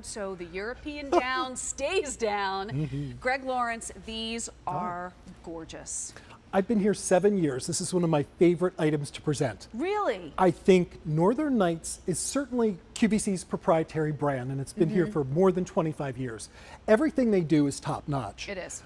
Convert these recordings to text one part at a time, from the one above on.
down, so the European down stays down. Greg Lawrence, these are gorgeous. I've been here 7 years. This is one of my favorite items to present. Really? I think Northern Nights is certainly QVC's proprietary brand, and it's been here for more than 25 years. Everything they do is top notch. It is.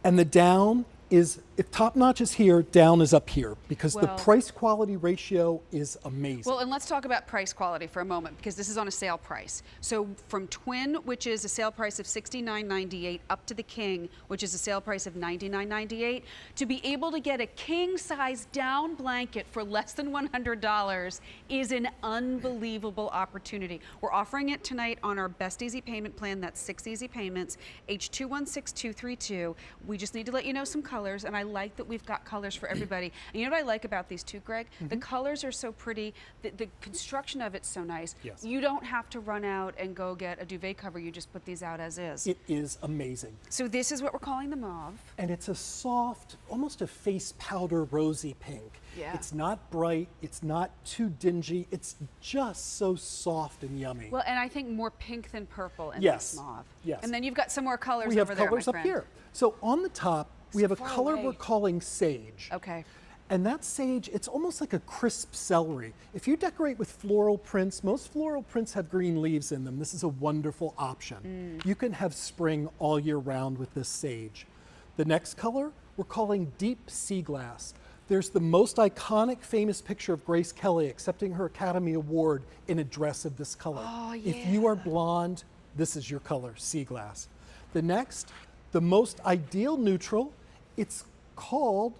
And the down is, if top notch is here, down is up here, because the Well- price quality ratio is amazing. Well, and let's talk about price quality for a moment, because this is on a sale price. So from Twin, which is a sale price of $69.98, up to the King, which is a sale price of $99.98, to be able to get a king size down blanket for less than $100 is an unbelievable opportunity. We're offering it tonight on our Best Easy Payment Plan. That's 6 easy payments, H216232. We just need to let you know some colors, and I like that we've got colors for everybody. And you know what I like about these too, Greg? The colors are so pretty. The construction of it's so nice. Yes. You don't have to run out and go get a duvet cover. You just put these out as is. It is amazing. So this is what we're calling the mauve. And it's a soft, almost a face powder rosy pink. Yeah. It's not bright, it's not too dingy, it's just so soft and yummy. Well, and I think more pink than purple in Yes. this mauve. Yes. And then you've got some more colors We have over there, colors my up friend. here. So on the top, we have a far color away. we're calling sage. Okay. And that sage, it's almost like a crisp celery. If you decorate with floral prints, most floral prints have green leaves in them. This is a wonderful option. You can have spring all year round with this sage. The next color, we're calling deep sea glass. There's the most iconic, famous picture of Grace Kelly accepting her Academy Award in a dress of this color. Oh, If you are blonde, this is your color, sea glass. The next, the most ideal neutral, it's called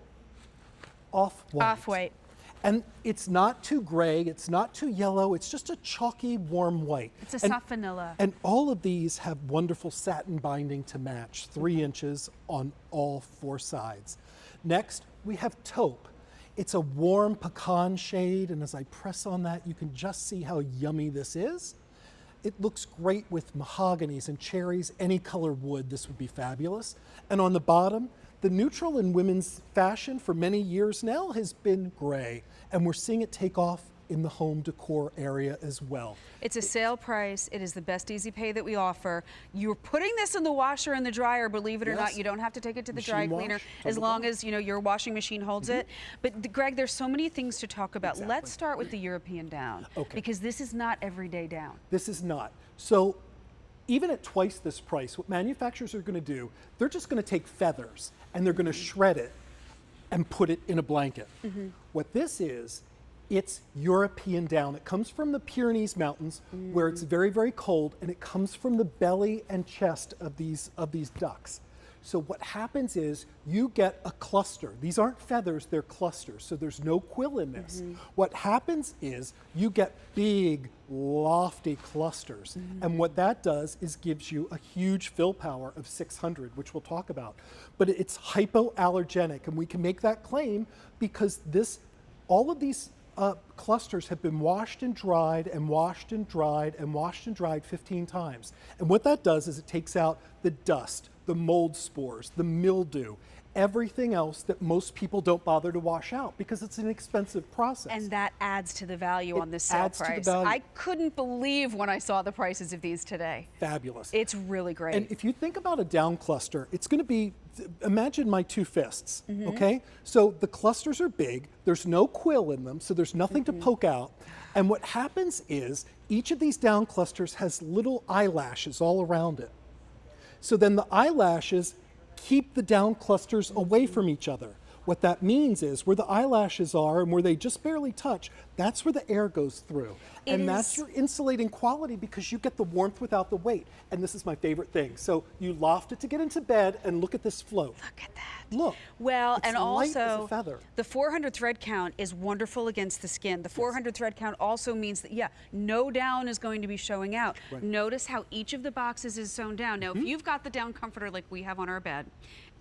off-white. Off-white. And it's not too gray, it's not too yellow, it's just a chalky, warm white. It's a soft vanilla. And all of these have wonderful satin binding to match, 3 inches on all 4 sides. Next, we have taupe. It's a warm pecan shade, and as I press on that, you can just see how yummy this is. It looks great with mahoganies and cherries, any color wood, this would be fabulous. And on the bottom, the neutral in women's fashion for many years now has been gray, and we're seeing it take off in the home decor area as well. It's a sale price. It is the best easy pay that we offer. You're putting this in the washer and the dryer, believe it or not. Yes. You don't have to take it to the Machine dry wash, cleaner totally as long fine. as your washing machine holds it. But Greg, there's so many things to talk about. Exactly. Let's start with the European down, Okay. because this is not everyday down. This is not. So even at twice this price, what manufacturers are going to do, they're just going to take feathers and they're going to shred it and put it in a blanket. What this is, it's European down. It comes from the Pyrenees Mountains where it's very, very cold, and it comes from the belly and chest of these ducks. So what happens is you get a cluster. These aren't feathers, they're clusters, so there's no quill in this. What happens is you get big, lofty clusters. And what that does is gives you a huge fill power of 600, which we'll talk about. But it's hypoallergenic, and we can make that claim because all of these clusters have been washed and dried and washed and dried and washed and dried 15 times. And what that does is it takes out the dust, the mold spores, the mildew, everything else that most people don't bother to wash out because it's an expensive process. And that adds to the value on this sale adds to the price. value. I couldn't believe when I saw the prices of these today. Fabulous. It's really great. And if you think about a down cluster, it's going to be, imagine my 2 fists, okay? So the clusters are big, there's no quill in them, so there's nothing to poke out. And what happens is each of these down clusters has little eyelashes all around it. So then the eyelashes keep the down clusters away from each other. What that means is where the eyelashes are and where they just barely touch, that's where the air goes through. And that's your insulating quality because you get the warmth without the weight. And this is my favorite thing. So you loft it to get into bed and look at this float. Look at that. Look. Well, it's and light as a also feather. the 400 thread count is wonderful against the skin. The 400 thread count also means that, no down is going to be showing out. Right. Notice how each of the boxes is sewn down. Now, if you've got the down comforter like we have on our bed,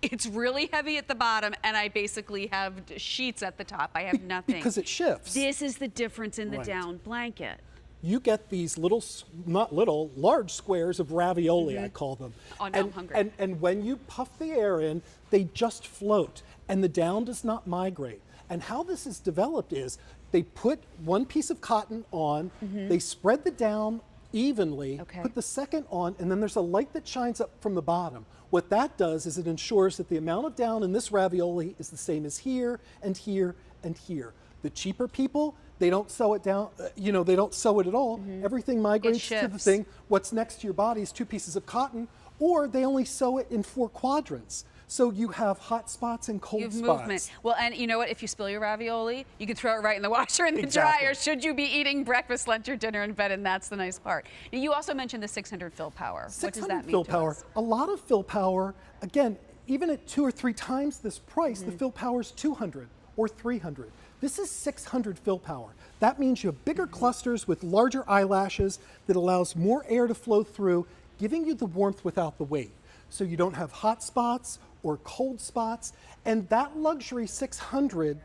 it's really heavy at the bottom, and I basically have sheets at the top. I have nothing. Because it shifts. This is the difference in the Right. down blanket. You get these little, not little, large squares of ravioli, I call them. Oh, now I'm hungry. And when you puff the air in, they just float, and the down does not migrate. And how this is developed is they put one piece of cotton on, they spread the down evenly, Okay. put the second on, and then there's a light that shines up from the bottom. What that does is it ensures that the amount of down in this ravioli is the same as here and here and here. The cheaper people, they don't sew it down, they don't sew it at all. Everything migrates to the shifts. thing. What's next to your body is 2 pieces of cotton, or they only sew it in 4 quadrants. So you have hot spots and cold You have spots. movement. Well, and you know what? If you spill your ravioli, you can throw it right in the washer and the Exactly. dryer. Should you be eating breakfast, lunch, or dinner in bed? And that's the nice part. Now, you also mentioned the 600 fill power. What does 600 that mean fill to power. us? A lot of fill power. Again, even at 2 or 3 times this price, the fill power is 200 or 300. This is 600 fill power. That means you have bigger clusters with larger eyelashes that allows more air to flow through, giving you the warmth without the weight. So you don't have hot spots or cold spots. And that luxury 600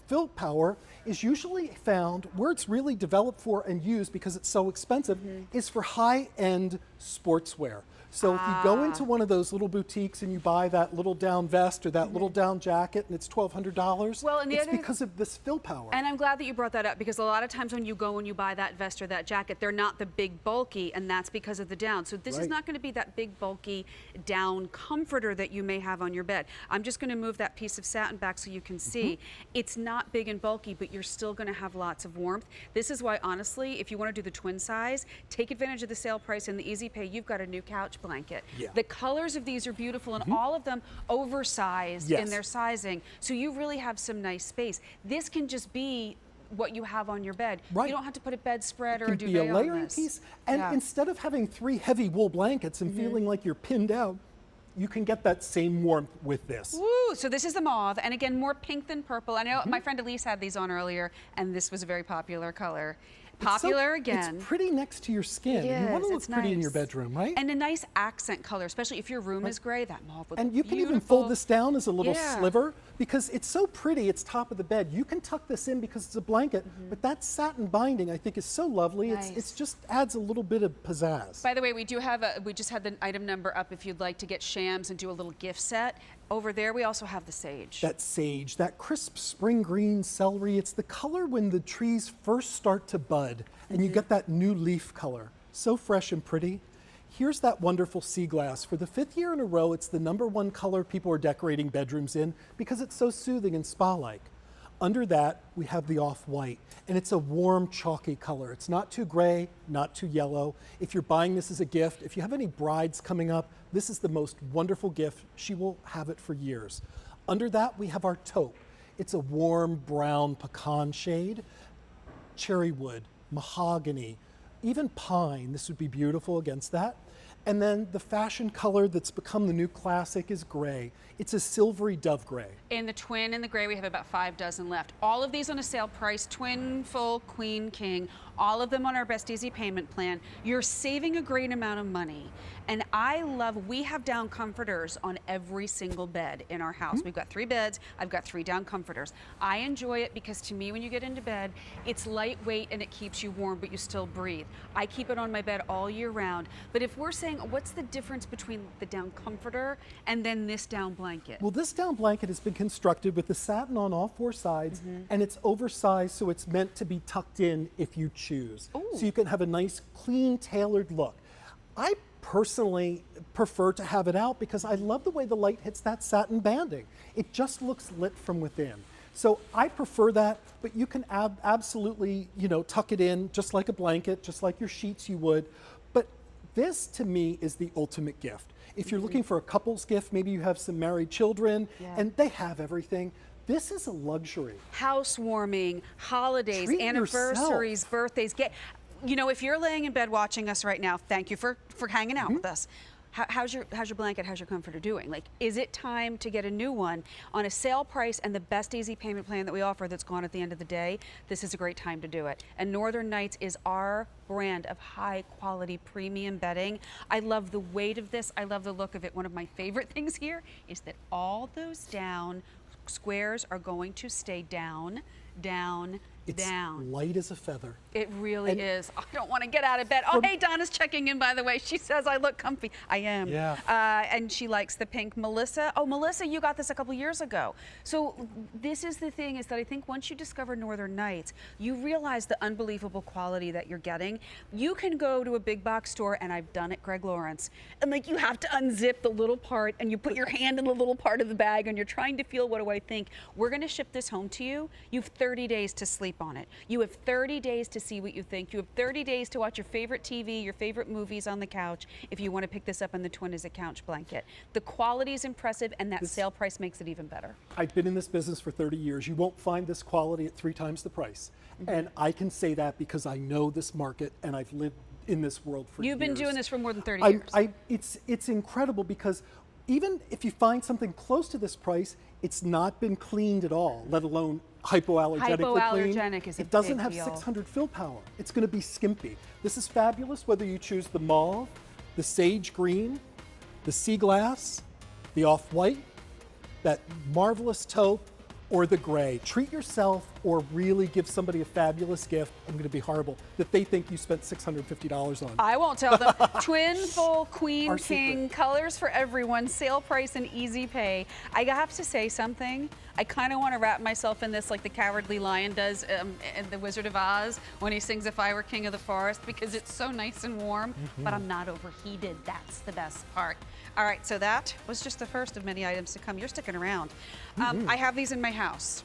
fill power is usually found where it's really developed for and used because it's so expensive is for high-end sportswear. So if you go into one of those little boutiques and you buy that little down vest or that little down jacket and it's $1,200, Well, and the it's other- because of this fill power. And I'm glad that you brought that up because a lot of times when you go and you buy that vest or that jacket, they're not the big bulky, and that's because of the down. So this is Right. not going to be that big bulky down comforter that you may have on your bed. I'm just going to move that piece of satin back so you can see. It's not big and bulky, but you're still going to have lots of warmth. This is why, honestly, if you want to do the twin size, take advantage of the sale price and the easy pay. You've got a new couch blanket. Yeah. The colors of these are beautiful, and all of them oversized in Yes. their sizing. So you really have some nice space. This can just be what you have on your bed. Right. You don't have to put a bedspread or a It can be a duvet on layering this. piece. And Yeah. instead of having 3 heavy wool blankets and feeling like you're pinned out, you can get that same warmth with this. Woo! So this is the mauve, and again, more pink than purple. I know my friend Elise had these on earlier, and this was a very popular color. Popular again. It's pretty next to your skin. It and you want is, to look it's pretty in your nice. bedroom, right? And a nice accent color, especially if your room is gray. That mauve would And look you can even beautiful. fold this down as a little Yeah. sliver because it's so pretty. It's top of the bed. You can tuck this in because it's a blanket, but that satin binding I think is so lovely. Nice. It's just adds a little bit of pizzazz. By the way, we just had the item number up if you'd like to get shams and do a little gift set. Over there, we also have the sage. That sage, that crisp spring green celery, it's the color when the trees first start to bud and you get that new leaf color. So fresh and pretty. Here's that wonderful sea glass. For the 5th year in a row, it's the #1 color people are decorating bedrooms in because it's so soothing and spa-like. Under that, we have the off-white, and it's a warm, chalky color. It's not too gray, not too yellow. If you're buying this as a gift, if you have any brides coming up, this is the most wonderful gift. She will have it for years. Under that, we have our taupe. It's a warm brown pecan shade, cherry wood, mahogany, even pine. This would be beautiful against that. And then the fashion color that's become the new classic is gray. It's a silvery dove gray. In the twin and the gray, we have about 5 dozen left. All of these on a sale price, twin, full, queen, king, all of them on our Best Easy payment plan. You're saving a great amount of money. And we have down comforters on every single bed in our house. We've got 3 beds, I've got 3 down comforters. I enjoy it because to me, when you get into bed, it's lightweight and it keeps you warm, but you still breathe. I keep it on my bed all year round. But if we're saying, what's the difference between the down comforter and then this down blanket? Well, this down blanket has been constructed with the satin on all 4 sides, and it's oversized, so it's meant to be tucked in if you choose. Ooh. So you can have a nice, clean, tailored look. I personally prefer to have it out because I love the way the light hits that satin banding. It just looks lit from within. So I prefer that, but you can absolutely, tuck it in just like a blanket, just like your sheets you would. But this, to me, is the ultimate gift. If you're looking for a couple's gift, maybe you have some married children, and they have everything. This is a luxury. Housewarming, holidays, Treat anniversaries, yourself. birthdays. If you're laying in bed watching us right now, thank you for hanging out with us. How's your blanket, how's your comforter doing? Like, is it time to get a new one on a sale price and the Best Easy payment plan that we offer that's gone at the end of the day? This is a great time to do it. And Northern Nights is our brand of high quality premium bedding. I love the weight of this. I love the look of it. One of my favorite things here is that all those down squares are going to stay down, down, It's down. light as a feather. It really And- is. I don't want to get out of bed. Oh, hey, Donna's checking in, by the way. She says I look comfy. I am. Yeah. And she likes the pink. Melissa, you got this a couple years ago. So this is the thing, is that I think once you discover Northern Nights, you realize the unbelievable quality that you're getting. You can go to a big box store, and I've done it, Greg Lawrence, and like you have to unzip the little part, and you put your hand in the little part of the bag, and you're trying to feel, what do I think? We're going to ship this home to you. You have 30 days to sleep on it. You have 30 days to see what you think. You have 30 days to watch your favorite TV, your favorite movies on the couch, if you want to pick this up in the twin as a couch blanket. The quality is impressive, and that sale price makes it even better. I've been in this business for 30 years. You won't find this quality at 3 times the price. And I can say that because I know this market and I've lived in this world for years. You've been doing this for more than 30 years. It's incredible because even if you find something close to this price, it's not been cleaned at all, let alone hypoallergenically Hypoallergenic cleaned. is a It doesn't big have deal. 600 fill power. It's going to be skimpy. This is fabulous whether you choose the mauve, the sage green, the sea glass, the off-white, that marvelous taupe, or the gray. Treat yourself or really give somebody a fabulous gift. I'm going to be horrible that they think you spent $650 on. I won't tell them. Twin, full, queen, Our king, secret. colors for everyone, sale price and easy pay. I have to say something. I kind of want to wrap myself in this like the Cowardly Lion does in The Wizard of Oz when he sings If I Were King of the Forest, because it's so nice and warm, but I'm not overheated. That's the best part. All right, so that was just the first of many items to come. You're sticking around. I have these in my house.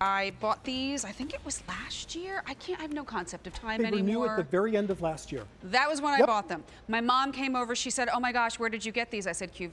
I bought these, I think it was last year. I have no concept of time They were anymore. new at the very end of last year. That was when I Yep. bought them. My mom came over, she said, oh my gosh, where did you get these? I said, QVC.